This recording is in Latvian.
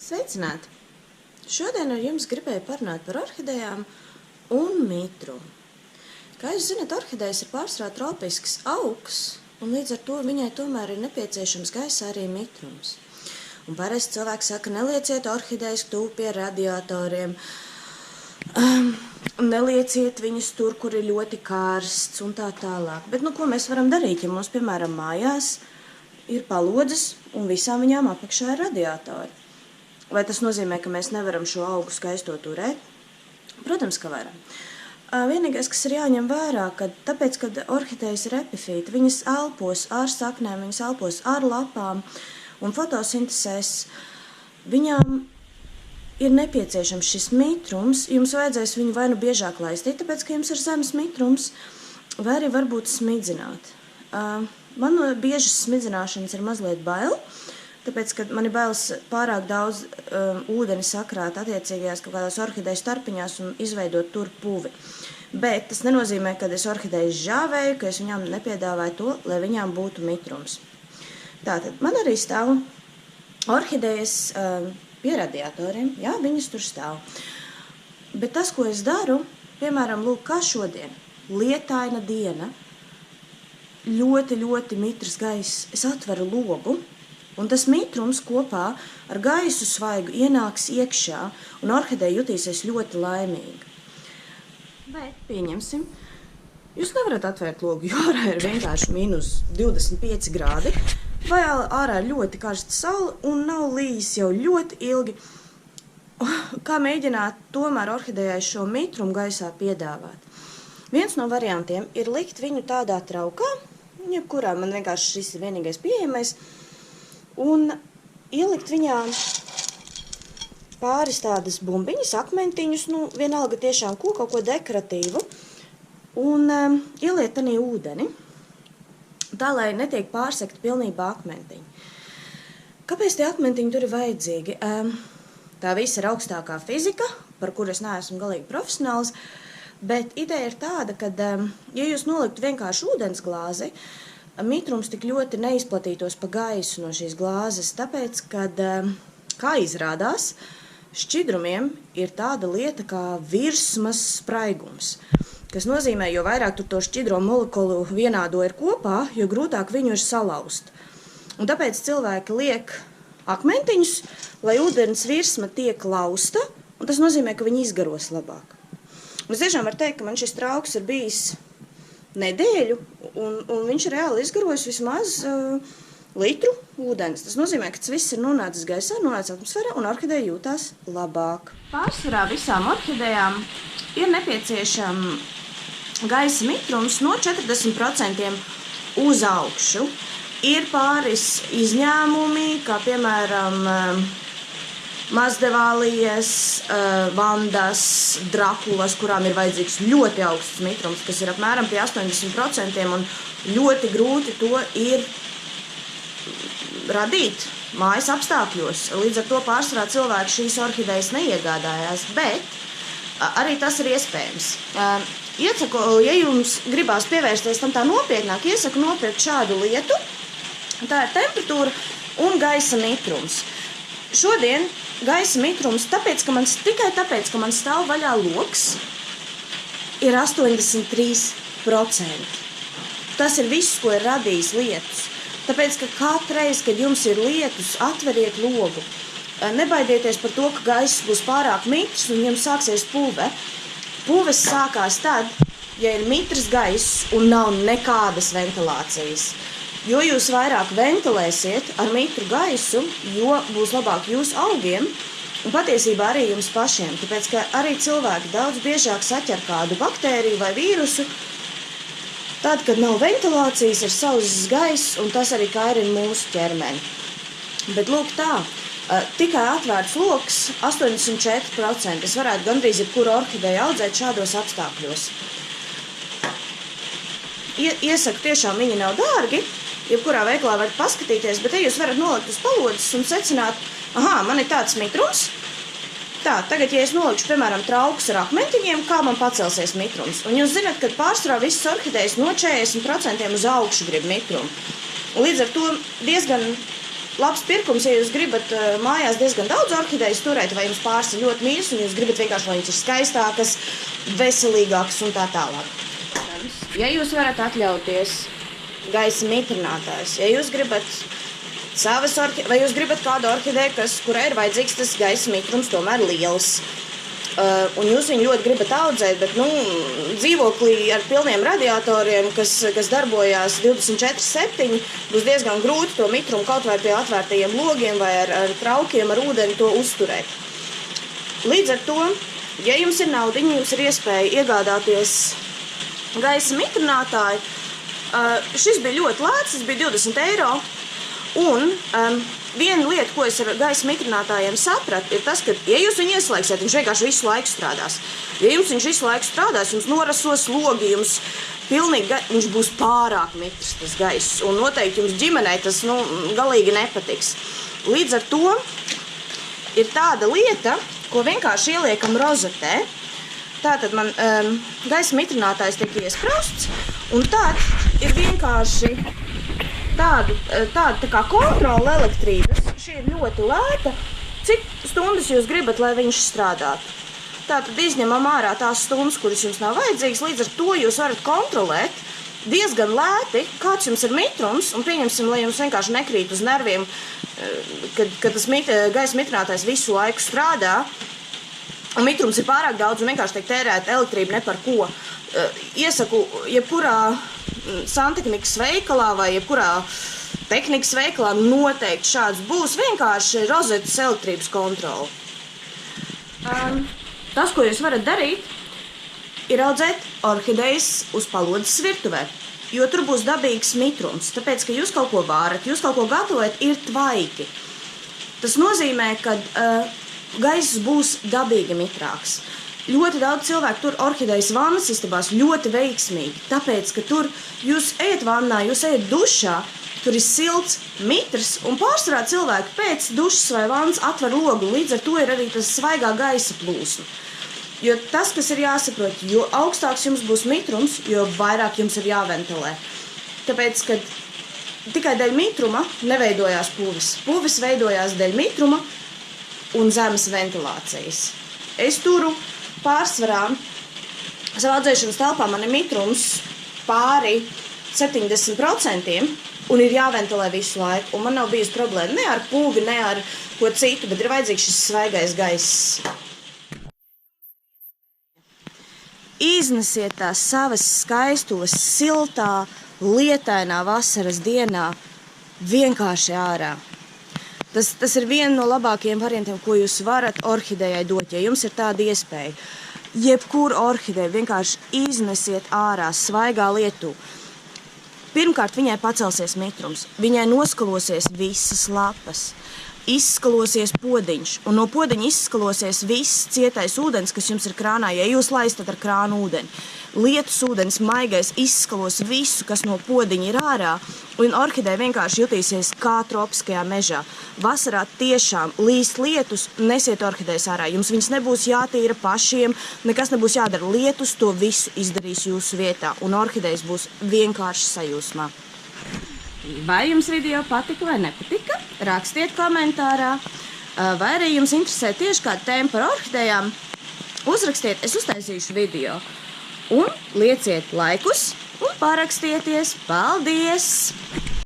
Sveicināti! Šodien ar jums gribēju parunāt par orhidejām un mitrumu. Kā jūs zināt, orhidejas ir pārsvarā tropisks augs, un līdz ar to viņai tomēr ir nepieciešams gaisā arī mitrums. Un parasti cilvēki saka, nelieciet orhidejas tuvu pie radiatoriem, nelieciet viņus tur, kur ir ļoti karsts un tā tālāk. Bet ko mēs varam darīt, ja mums, piemēram, mājās ir palodzes un visām viņām apakšā ir radiatori? Vai tas nozīmē, ka mēs nevaram šo augu skaisto turēt? Protams, ka varam. Vienīgais, kas ir jāņem vērā, tāpēc, kad orhidejas ir epifīti, viņas elpos ar saknēm, viņas elpos ar lapām un fotosintesēs, viņām ir nepieciešams šis mitrums. Jums vajadzēs viņu vai nu biežāk laistīt, tāpēc, ka jums ir zemes mitrums, vai arī varbūt smidzināt. Man no biežas smidzināšanas ir mazliet bail, tāpēc, ka man ir bailes pārāk daudz ūdeni sakrāt attiecīgajās kaut kādās orhidejas starpiņās un izveidot tur puvi. Bet tas nenozīmē, ka es orhidejas žāvēju, ka es viņām nepiedāvāju to, lai viņām būtu mitrums. Tātad man arī stāv orhidejas pie radiatoriem, jā, viņas tur stāv. Bet tas, ko es daru, piemēram, lūk, kā šodien, lietaina diena, ļoti, ļoti mitrs gaiss, es atveru logu, un tas mitrums kopā ar gaisu svaigu ienāks iekšā, un orhideja jutīsies ļoti laimīga. Bet, pieņemsim, jūs nevarat atvērt logu, jo ārā ir vienkārši -25 grādi, vai ārā ir ļoti karsta saule un nav lījis jau ļoti ilgi. Kā mēģināt tomēr orhidejai šo mitrumu gaisā piedāvāt? Viens no variantiem ir likt viņu tādā traukā, jebkurā man vienkārši šis ir vienīgais pieejamais, un ielikt viņā pāris tādas bumbiņas, akmentiņus, vienalga tiešām kaut ko dekoratīvu, un ieliet tanī ūdeni, tā, lai netiek pārsekti pilnībā akmentiņi. Kāpēc tie akmentiņi tur ir vajadzīgi? Tā visa ir augstākā fizika, par kuru es neesmu galīgi profesionāls, bet ideja ir tāda, ka, ja jūs noliktu vienkārši ūdens glāzi, mitrums tik ļoti neizplatītos pa gaisu no šīs glāzes, tāpēc, kad, kā izrādās, šķidrumiem ir tāda lieta kā virsmas spraigums, kas nozīmē, jo vairāk tur to šķidro molekulu vienādo ir kopā, jo grūtāk viņu ir salauzt. Un tāpēc cilvēki liek akmentiņus, lai ūdens virsma tiek lausta, un tas nozīmē, ka viņi izgaros labāk. Un es tiešām varu teikt, ka man šis trauks ir bijis nedēļu, un viņš reāli izgarojas vismaz litru ūdens. Tas nozīmē, ka tas viss ir nonācis gaisā, nonācis atmosfērā, un orhideja jūtās labāk. Pārsvarā visām orhidejām ir nepieciešama gaisa mitrums no 40% uz augšu. Ir pāris izņēmumi, kā piemēram mazdevālijas, vandas, drakulas, kurām ir vajadzīgs ļoti augsts mitrums, kas ir apmēram pie 80%, un ļoti grūti to ir radīt mājas apstākļos. Līdz ar to pārsvarā cilvēki šīs orhidejas neiegādājās, bet arī tas ir iespējams. Iesaku, ja jums gribās pievērsties tam tā nopietnāk, iesaku nopirkt šādu lietu. Tā ir temperatūra un gaisa mitrums. Šodien gaisa mitrums, tikai tāpēc, ka man stāv vaļā logs, ir 83%. Tas ir viss, ko ir radījis lietus. Tāpēc, ka katru reizi, kad jums ir lietus, atveriet logu. Nebaidieties par to, ka gaiss būs pārāk mitrs un jums sāksies puve. Puves sākās tad, ja ir mitrs gaiss un nav nekādas ventilācijas. Jo jūs vairāk ventilēsiet ar mitru gaisu, jo būs labāk jūsu augiem un patiesībā arī jums pašiem. Tāpēc, ka arī cilvēki daudz biežāk saķer kādu baktēriju vai vīrusu, tad, kad nav ventilācijas, ir sauss gaiss, un tas arī kairina mūsu ķermeni. Bet lūk tā, tikai atvērts logs 84%. Es varētu gandrīz jebkuru orhideju audzēt šādos apstākļos. Iesaku tiešām viņi nav dārgi, jebkurā veiklā varat paskatīties, bet ja jūs varat nolikt uz palodzes un secināt, man ir tāds mitrums. Tā, tagad, ja es nolikšu, piemēram, traukus ar akmentiņiem, kā man pacelsies mitrums? Un jūs zināt, ka pārsvarā visas orhidejas no 40% uz augšu grib mitrumu. Un līdz ar to diezgan labs pirkums, ja jūs gribat mājās diezgan daudz orhidejas turēt, vai jums pāris ir ļoti mīļas, un jūs gribat vienkārši, lai viņas ir skaistākas, veselīgākas un tā tālāk. Ja jūs varat atļauties gaisa mitrinātājs, ja jūs gribat vai jūs gribat kādu orhideju, kurai ir vajadzīgs tas gaisa mitrums tomēr liels, un jūs viņu ļoti gribat audzēt, bet, dzīvoklī ar pilniem radiatoriem, kas darbojās 24/7, būs diezgan grūti to mitrumu kaut vai pie atvērtajiem logiem vai ar traukiem, ar ūdeni to uzturēt. Līdz ar to, ja jums ir naudiņa, jums ir iespēja iegādāties gaisa mitrinātāju. Šis bija ļoti lēts, tas bija 20 eiro. Un viena lieta, ko es ar gaisa mitrinātājiem sapratu, ir tas, ka, ja jūs viņu ieslēgsiet, viņš vienkārši visu laiku strādās. Ja jums viņš visu laiku strādās, jums norasos logi, jums pilnīgi, viņš būs pārāk mitrs tas gaiss. Un noteikti jums ģimenei tas, galīgi nepatiks. Līdz ar to ir tāda lieta, ko vienkārši ieliekam rozetē. Tātad man gaisa mitrinātājs tiek iesprausts, un tad ir vienkārši tāda tā kā kontrola elektrības. Šī ir ļoti lēta. Cik stundas jūs gribat, lai viņš strādātu? Tātad izņemam ārā tās stundas, kuras jums nav vajadzīgas, līdz ar to jūs varat kontrolēt diezgan lēti, kāds jums ir mitrums, un pieņemsim, lai jums vienkārši nekrīt uz nerviem, kad tas gaisa mitrinātājs visu laiku strādā, un mitrums ir pārāk daudz un vienkārši tiek tērēta elektrība ne par ko. Iesaku, jebkurā santehnikas veikalā vai jebkurā tehnikas veikalā noteikti šāds būs, vienkārši rozetes elektrības kontrole. Tas, ko jūs varat darīt, ir audzēt orhidejas uz palodzes virtuvē, jo tur būs dabīgs mitrums, tāpēc, ka jūs kaut ko vārat, jūs kaut ko gatavojat, ir tvaiki. Tas nozīmē, ka gaiss būs dabīgi mitrāks. Ļoti daudz cilvēku tur orhidejas vannas istabās ļoti veiksmīgi, tāpēc, ka tur jūs ejat vannā, jūs ejat dušā, tur ir silts, mitrs, un pārsvarā cilvēki pēc dušas vai vannas atver logu, līdz ar to ir arī tas svaigā gaisa plūsma. Jo tas, kas ir jāsaprot, jo augstāks jums būs mitrums, jo vairāk jums ir jāventilē. Tāpēc, ka tikai dēļ mitruma neveidojās puvis. Puvis veidojās dēļ mitruma un zemes ventilācijas. Es turu pārsvarā savā audzēšanas telpā man ir mitrums pāri 70% un ir jāventilē visu laiku. Un man nav bijusi problēma ne ar pūvi, ne ar ko citu, bet ir vajadzīgs šis svaigais gaiss. Iznesiet tās savas skaistulas siltā, lietainā vasaras dienā vienkārši ārā. Tas ir viena no labākajiem variantiem, ko jūs varat orhidejai dot, ja jums ir tāda iespēja. Jebkuru orhideju vienkārši iznesiet ārā svaigā lietū. Pirmkārt, viņai pacelsies mitrums, viņai noskalosies visas lapas, izskalosies podiņš, un no podiņa izskalosies viss cietais ūdens, kas jums ir krānā, ja jūs laistat ar krānu ūdeni. Lietus ūdens maigais izskalos visu, kas no podiņa ir ārā, un orhideja vienkārši jutīsies kā tropiskajā mežā. Vasarā tiešām līst lietus, nesiet orhidejas ārā. Jums viņas nebūs jātīra pašiem, nekas nebūs jādara. Lietus to visu izdarīs jūsu vietā, un orhidejas būs vienkārši sajūsmā. Vai jums video patika vai nepatika? Rakstiet komentārā. Vai arī jums interesē tieši kāda tēma par orhidejām? Uzrakstiet, es uztaisīšu video. Un lieciet laikus un parakstieties. Paldies!